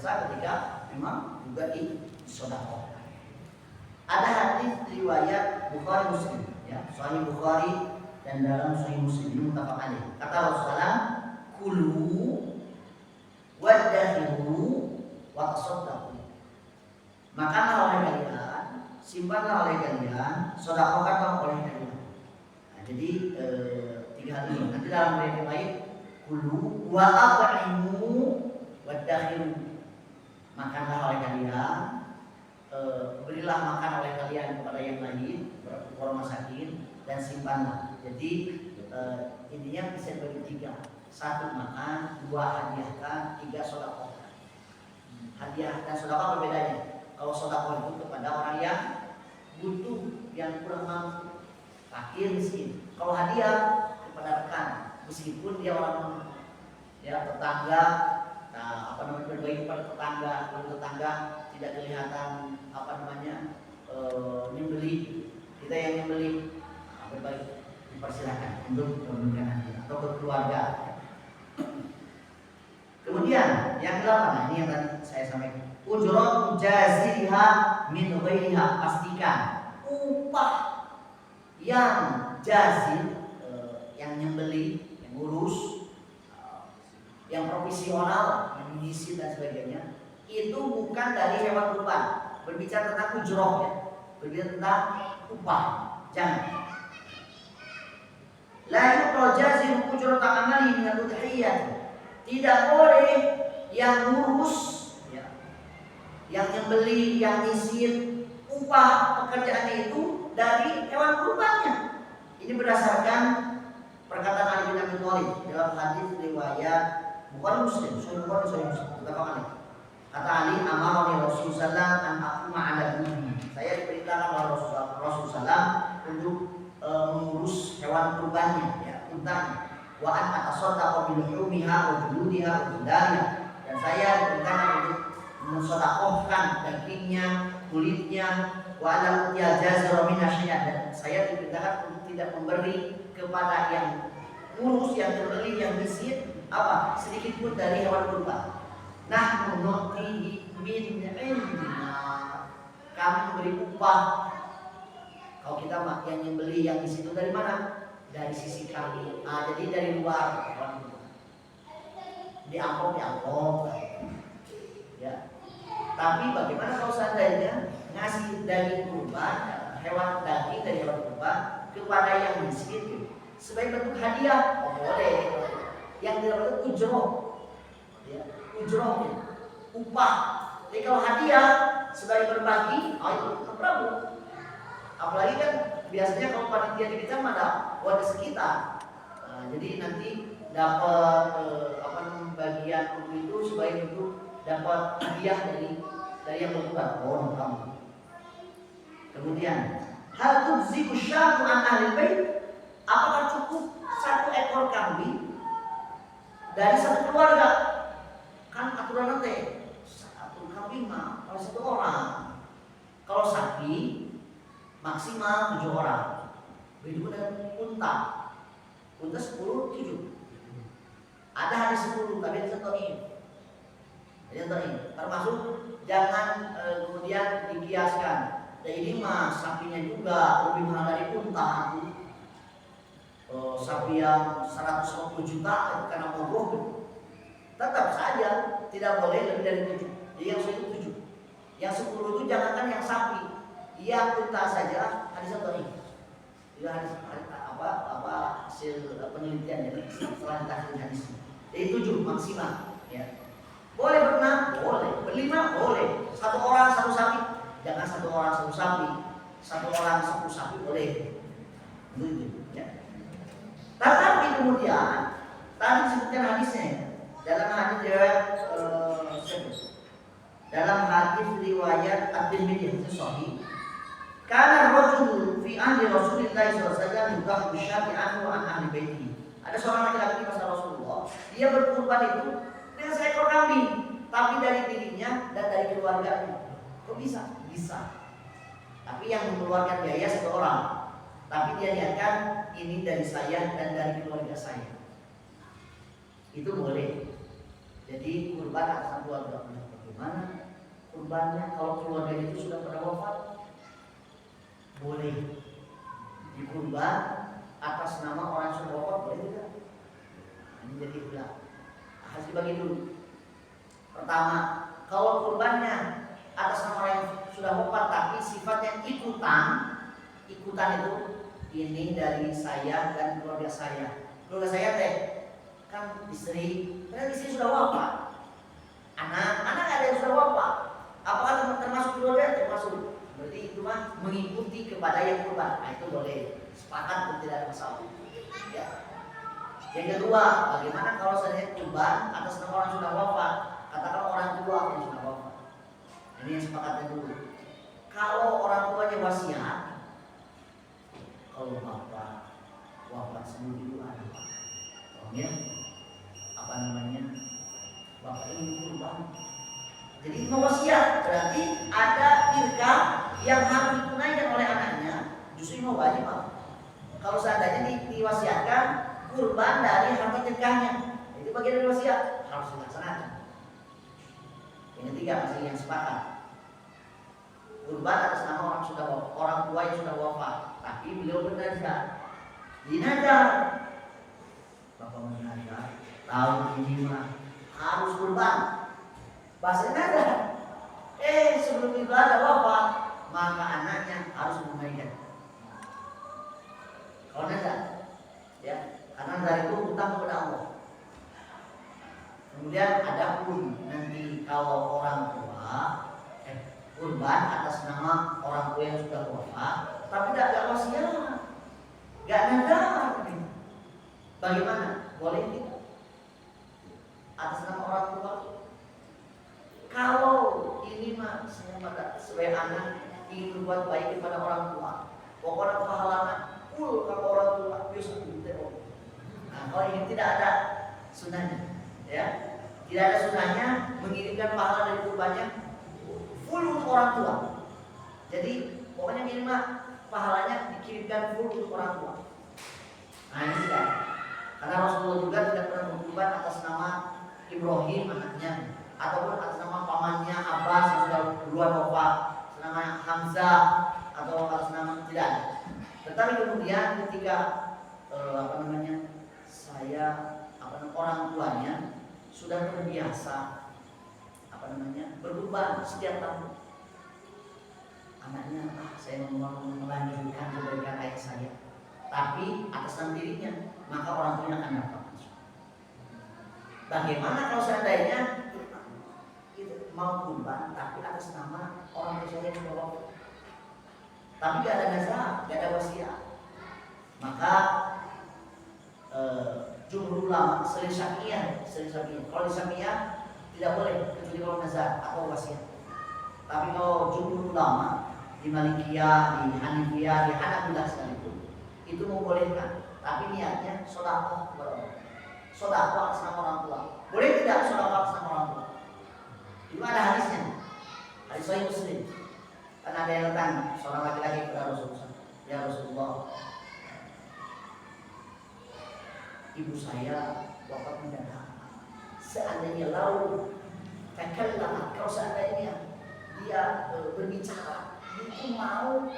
biasa ketika memang juga disedekahkan. Ada hadis riwayat Bukhari Muslim, ya, Sahih Bukhari dan dalam Sahih Muslim ini muttafaq alaih. Kata Rasulullah, kulu wadakhiru wa tasaddaqu. Makanlah oleh kalian, simpanlah oleh kalian, sedekahkanlah oleh kalian. Nah, jadi 3 hal ini. Nanti dalam riwayat yang lain, kulu wa at'imu wadakhiru. Makanlah oleh kalian, berilah makan oleh kalian kepada yang lain, orang masakin, dan simpanlah. Jadi intinya bisa dibagi 3. 1 makan, 2 hadiahkan, 3 sedekahkan. Hadiah dan sedekah berbedanya. Kalau sedekah itu kepada orang yang butuh, yang kurang mampu, fakir, miskin. Kalau hadiah kepada rekan, meskipun dia orang ya tetangga, nah, berbagi kepada tetangga, kalau tetangga tidak kelihatan nyembeli, kita yang nyembeli, berbagi, dipersilakan untuk memberikan hadiah atau ke keluarga. Kemudian yang ke-8, ini yang tadi saya sampaikan, ujrat jaziha min ghairiha, pastikan upah yang jazil, yang nyembeli, yang ngurus, yang profesional, yang mengisi dan sebagainya, itu bukan dari hewan kurban. Berbicara tentang ujroh, ya, berbicara tentang upah, jangan. La yuqra jazil ujrata amali min al-udhiyah. Tidak boleh yang ngurus, ya, yang nyembeli, yang nyisin, upah pekerjaannya itu dari hewan kurbannya. Ini berdasarkan perkataan Ali bin Abi Thalib dalam hadis riwayat Bukhari Muslim, Sahih Bukhari Sahih Muslim. Kata Ali, amarani Rasulullah an aquma ala dini. Saya diperintahkan oleh Rasulullah untuk mengurus hewan kurbannya, ya, untanya. Wa an atasaddaqa bi luhumiha wa juludiha wa jildariha. Dan saya diperintahkan untuk mensedekahkan dagingnya, kulitnya, wa ala utiya jazara min asyya. Dan saya diperintahkan untuk tidak memberi kepada yang ngurus, yang terbeli, yang miskin apa sedikit pun dari hewan kurban. Nahnu nu'tihi min indina. Kami memberi upah. Kalau kita yang nyembeli, yang di situ dari mana? Dari sisi kami. Jadi dari luar. Di amplop. Ya. Tapi bagaimana kalau seandainya ngasih daging kurban, hewan daging dari hewan kurban kepada yang miskin, sebagai bentuk hadiah, boleh. Yang dilakukan ujroh, ya, ujroh, ya, upah. Jadi kalau hadiah sebagai berbagi, itu Prabu. Apalagi kan biasanya kalau panitia di kita ada warga sekitar. Nah, jadi nanti dapat bagian itu sebagai bentuk dapat hadiah dari yang berkurban. Kamu. Kemudian, hal tujzi'u syatu an ahli bait? Apakah cukup 1 ekor kambing dari 1 keluarga? Kan aturan nanti 1 kambing mah kalau 1 orang. Kalau sapi maksimal 7 orang. Begitu dengan unta. Unta 10, 7. Ada hadis 10, tapi ada contohnya. Termasuk jangan kemudian dikiaskan. Dan ini mah sapinya juga lebih mahal dari unta. Sapi yang 150 juta karena mogok, tetap saja tidak boleh lebih dari 7. Jadi yang 7. Yang 10 itu jangankan yang sapi, yang unta saja hadis ini. Itu hadis hasil penelitian ya, setelah ditahqiq hadis. Jadi 7 maksimal, ya. Boleh berenang, boleh. Berlima, boleh. 1 orang 1 sapi. Jangan 1 orang 1 sapi. 1 orang 1 sapi boleh. Itu, ya. Tetapi kemudian tadi disebutkan hadisnya dalam hadis riwayat At-Tirmidzi itu sahih. Karena rajul fi ahli Rasulillah sallallahu alaihi wasallam yudahu syati'an wa an ahli baiti. Ada seorang laki-laki masa Rasulullah, dia berkurban itu dengan seekor kambing, tapi dari dirinya dan dari keluarganya. Kok bisa? Bisa. Tapi yang mengeluarkan biaya 1 orang. Tapi dia niatkan ini dari saya dan dari keluarga saya. Itu boleh. Jadi kurban atas keluarga. kurbannya kalau keluarga itu sudah pada wafat, boleh dikurban atas nama orang yang sudah wafat, boleh tidak? Ini jadi ulang. Harus dibagi dulu. Pertama, kalau kurbannya atas nama orang yang sudah wafat tapi sifatnya ikutan itu ini dari saya dan keluarga saya. Keluarga saya teh kan istri, karena istri sudah wafat. Anak ada yang sudah wafat. Apakah termasuk keluarga? Termasuk. Berarti itu mah mengikuti kepada yang kurban. Nah, itu boleh. Sepakat pun tidak ada masalah. Ya. Yang kedua, bagaimana kalau saya kurban atas nama orang yang sudah wafat? Katakan orang tua yang sudah wafat. Ini yang sepakatnya dulu. Kalau orang tuanya wasiat, kalau bapak wafat sebelum itu ada ya, apa namanya, bapak ini kurban. Jadi mau wasiat berarti ada firqah yang harus ditunaikan oleh anaknya. Justru mau wajib. Kalau seandainya diwasiatkan kurban dari harta firqahnya, itu bagian dari wasiat, harus dilaksanakan. Yang ketiga masih yang sepakat. Kurban atas nama orang tua yang sudah wafat, tapi beliau bernazar. Dinazar, bapak menazar, tahun ini mah harus kurban. Bahasa nazar. Sebelum itu ada wafat, maka anaknya harus menunaikan. Kalau nazar, ya, karena nazar itu hutang kepada Allah. Kemudian ada pun nanti kalau orang tua kurban atas nama orang tua yang sudah wafat, tapi tidak wasiat, nggak nazar. Bagaimana? Boleh tidak? Atas nama orang tua. Kalau ini mah saya pada sebagai anak ingin berbuat baik kepada orang tua, pokoknya pahalanya full kalau orang tua bisa gitu. Nah, kalau ini tidak ada sunahnya, ya, tidak ada sunahnya mengirimkan pahala dari kurbannya full untuk orang tua. Jadi pokoknya minimal pahalanya dikirimkan full untuk orang tua. Nah ini tidak, karena Rasulullah juga tidak pernah berkurban atas nama Ibrahim anaknya, ataupun atas nama pamannya Abbas yang sudah duluan wafat, nama Hamzah atau atas nama tidak. Tetapi kemudian ketika orang tuanya sudah terbiasa berkurban setiap tahun. Anaknya, saya mau melanjutkan kebaikan ayah saya, tapi atas nama dirinya, maka orang tuanya akan dapat. Bagaimana kalau seandainya mau kurban tapi atas nama orang tua saya yang bawa, tapi gak ada nazar, gak ada wasiat, maka jumhur ulama selain Syafi'iyah, kalau di Syafi'iyah tidak boleh kecuali kalau nazar atau wasiat. Tapi kalau jumhur ulama di Malikiyah, di Hanifiyah, di Hanabilah sekalipun itu membolehkan, tapi niatnya sedekah kepada Allah, sedekah atas nama orang tua. Boleh tidak sedekah atas nama orang tua? Itu ada hadisnya, hadis Sahih Muslim. Karena ada yang datang seorang laki-laki kepada Rasulullah, ya Rasulullah, ibu saya wafat mendadak. Seandainya lalu takallam, kalau seandainya dia berbicara, itu mau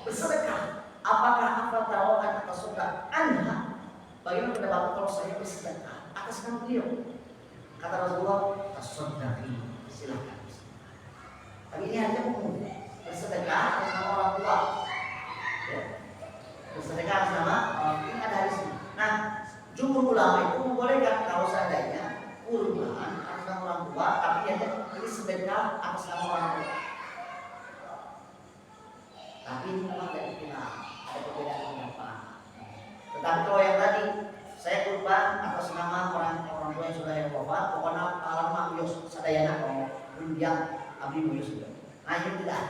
bersedekah, apakah apa tawakan atau sedekah anha? Bagaimana pendapat kalau saya bersedekah atas nama beliau? Kata Rasulullah, tasaddaqi, silakan. Tapi ini hanya umum, bersedekah atas nama orang tua, ya. Bersedekah atas nama orang tua, ini ada hadisnya. Nah, jumhur ulama itu membolehkan kalau seandainya kurban atas nama orang tua, tapi hanya ini sedekah atas nama orang tua. Tapi ini memang tidak dikenal, ada perbedaan pendapat. Tetapi kalau yang tadi saya kurban atas nama orang tua yang sudah wafat, pokoknya alamat Yos sadayana kalau mendiang abdi Yos juga. Nah ini tidak.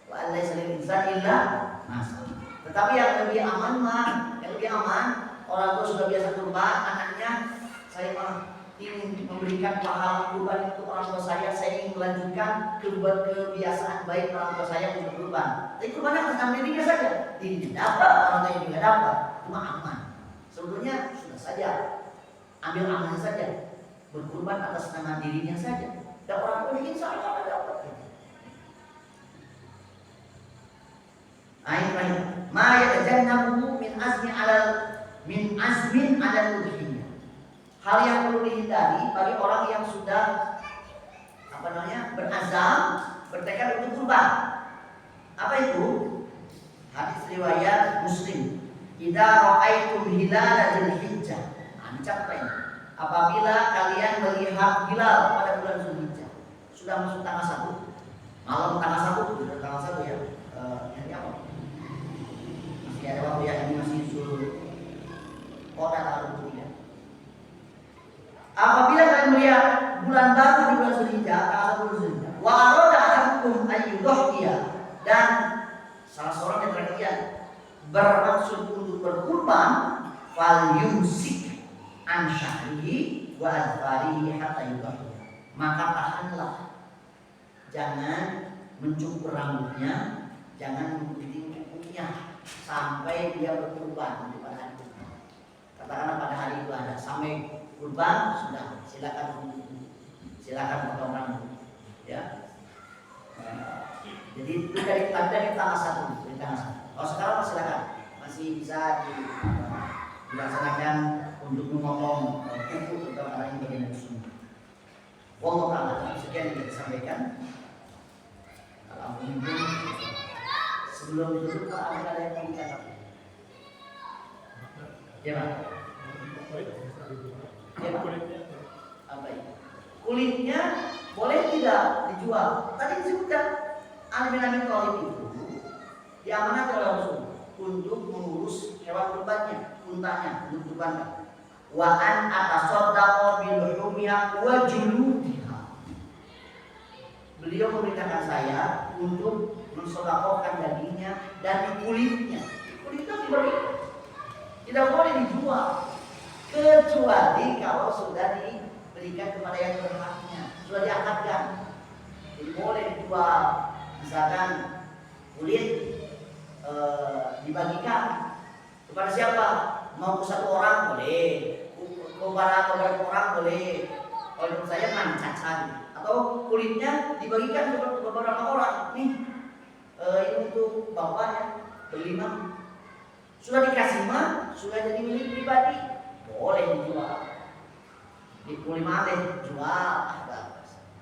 Wa alaisa lil insani illa masa. Tetapi yang lebih aman orang tua sudah biasa kurban, anaknya saya ingin memberikan pahala kurban untuk orang tua saya ingin melanjutkan kebiasaan baik orang tua saya untuk kurban. Tapi kurban atas nama dirinya saja, dirinya dapat, orang tuanya juga dapat, cuma aman. Sebetulnya sudah saja, ambil amannya saja, berkurban atas nama dirinya saja, dan orang tua insya Allah akan dapat. Ayat lain, ma yatajannabu min azmin ala udhiyah. Hal yang perlu dihindari bagi orang yang sudah berazam, bertekad untuk kurban. Apa itu? Hadis riwayat Muslim. Idza ra'aitum hilala Dzulhijjah. Dicatat ini. Apabila kalian melihat hilal pada bulan Dzulhijjah, sudah masuk tanggal 1. Malam tanggal 1, sudah tanggal 1 ya. Ini apa? Masih ada waktu ya, ini masih suruh kota tanggal 3. Apabila kalian melihat bulan baru di bulan Dzulhijjah, tanggal 1 Dzulhijjah, wa arada ahadukum ayyudhiya, dan salah seorang di antara kalian bermaksud untuk berkurban, fal yumsik an syahrihi wa adfarihi hatta yudhiya. Maka tahanlah, jangan mencukur rambutnya, jangan menggunting kukunya sampai dia berkurban pada hari kurban. Katakanlah pada hari itu ada sampai kurban, sudah silakan potong rambut, ya. Jadi itu dari tanggal 1, dari tanggal 1. Kalau sekarang silakan, masih bisa dilaksanakan untuk memotong kuku atau lain bagian sunnah. Wallahu ta'ala. Sekian yang kita sampaikan. Alhamdulillah. Sebelum ditutup, Pak, ada yang mau dikatakan? Ya, Pak. Ya, Pak. Apa itu? Kulitnya boleh tidak dijual? Tadi disebutkan Ali bin Abi Thalib itu diamanatkan oleh Rasul untuk mengurus hewan kurbannya, untanya, untuk kurbankan. Wa an atasaddaqa bil luhumia wa juludiha. Beliau memerintahkan saya untuk mensedekahkan dagingnya dan kulitnya. Kulitnya tidak boleh dijual kecuali kalau sudah diberikan kepada yang berhaknya, sudah diakadkan. Jadi boleh dijual, misalkan kulit dibagikan kepada siapa? Mau ke satu orang boleh, kepada beberapa orang boleh. Kalau menurut saya mancacan. Atau kulitnya dibagikan kepada beberapa orang. Nih, ini untuk bapaknya berlima. Sudah dikasih mah, sudah jadi milik pribadi, boleh dijual. Di kulima deh jual,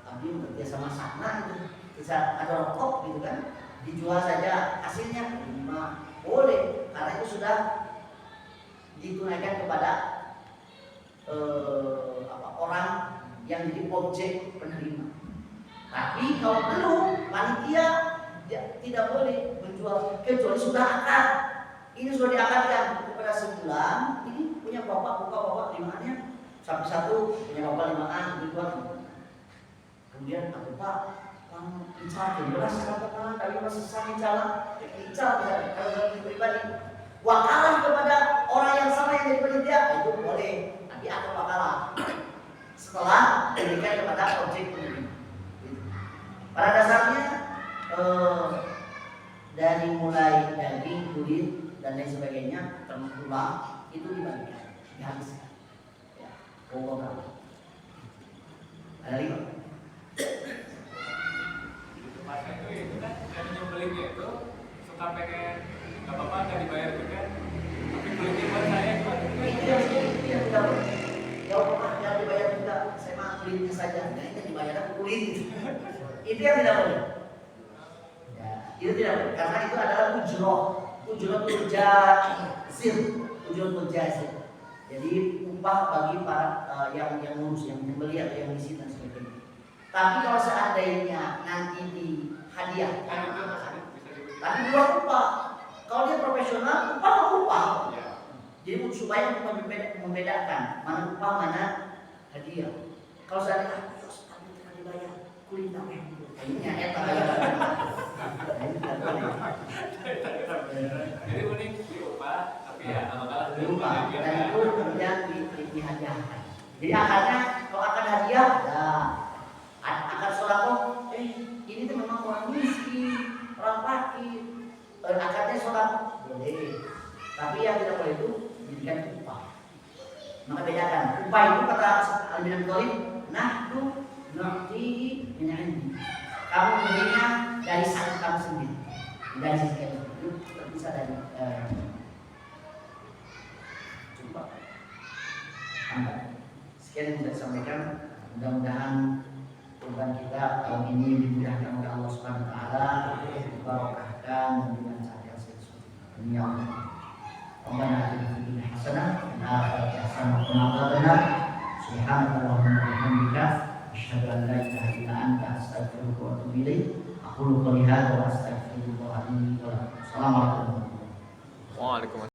tapi bekerja sama sana itu bisa ada rokok gitu kan, dijual saja hasilnya lima boleh, karena itu sudah ditunaikan kepada orang yang jadi objek penerima. Tapi kalau belum, panitia tidak boleh menjual kecuali sudah akad. Ini sudah diakadkan kepada sebulan, ini punya bapak limaannya, sampai satu punya bapak limaan dijual. Kemudian aku Pak, kamu incar jelas katakan kali masih sesat incar kalau pribadi. Wakalah kepada orang yang sama yang jadi panitia itu boleh, tapi atau wakalah setelah diberikan kepada objek penerima. Pada dasarnya dari mulai daging, kulit dan lain sebagainya termasuk tulang itu dibagikan, dihabiskan. Ya, ada lima. Masa itu kan yang nyembelihnya itu suka pengen nggak apa-apa nggak dibayar juga, tapi kulitnya buat saya gimana? Iya tidak boleh. Yang dibayar juga, saya mah kulitnya saja. Nah ini dibayar kulit. Itu yang tidak boleh. Ya, itu tidak boleh karena itu adalah ujrotul jazir. Jadi upah bagi para yang ngurus, yang membeli atau yang ngisi dan sebagainya. Tapi kalau seandainya nanti dihadiahkan, tapi bukan upah. Kalau dia profesional, upah. Jadi supaya membedakan mana upah mana hadiah. Kalau seandainya kita dibayar kulit kayaknya eta ya. Jadi mending diupah, tapi ya kalau diupah dan itu kemudian dihadiahkan. Jadi akarnya kalau akan hadiah, ya akar sodako, ini tuh memang orang miskin, orang fakir, akarnya sodako boleh, tapi yang tidak boleh itu dijadikan upah. Maka bedakan upah itu kata Al-Bin Abi Thalib, nahnu nu'tihi min 'indi kamu belinya dari sangat kamu sendiri, dari sisi itu terpisah dari coba. Sekian yang saya sampaikan. Mudah-mudahan kurban kita tahun ini dimudahkan oleh Allah Subhanahu Wa Taala, diberkahkan dan dilancarkan sesuatu. Ya Allah. Rabbana atina fid dunya hasanah wa fil akhirati hasanah wa qina adzabannar. Subhanallahumma wa bihamdika asyhadu an la ilaha illa anta astaghfiruka wa atubu ilaik. Aqulu qouli hadza wa astaghfirullah li wa lakum. Assalamualaikum warahmatullahi wabarakatuh. Waalaikumsalam.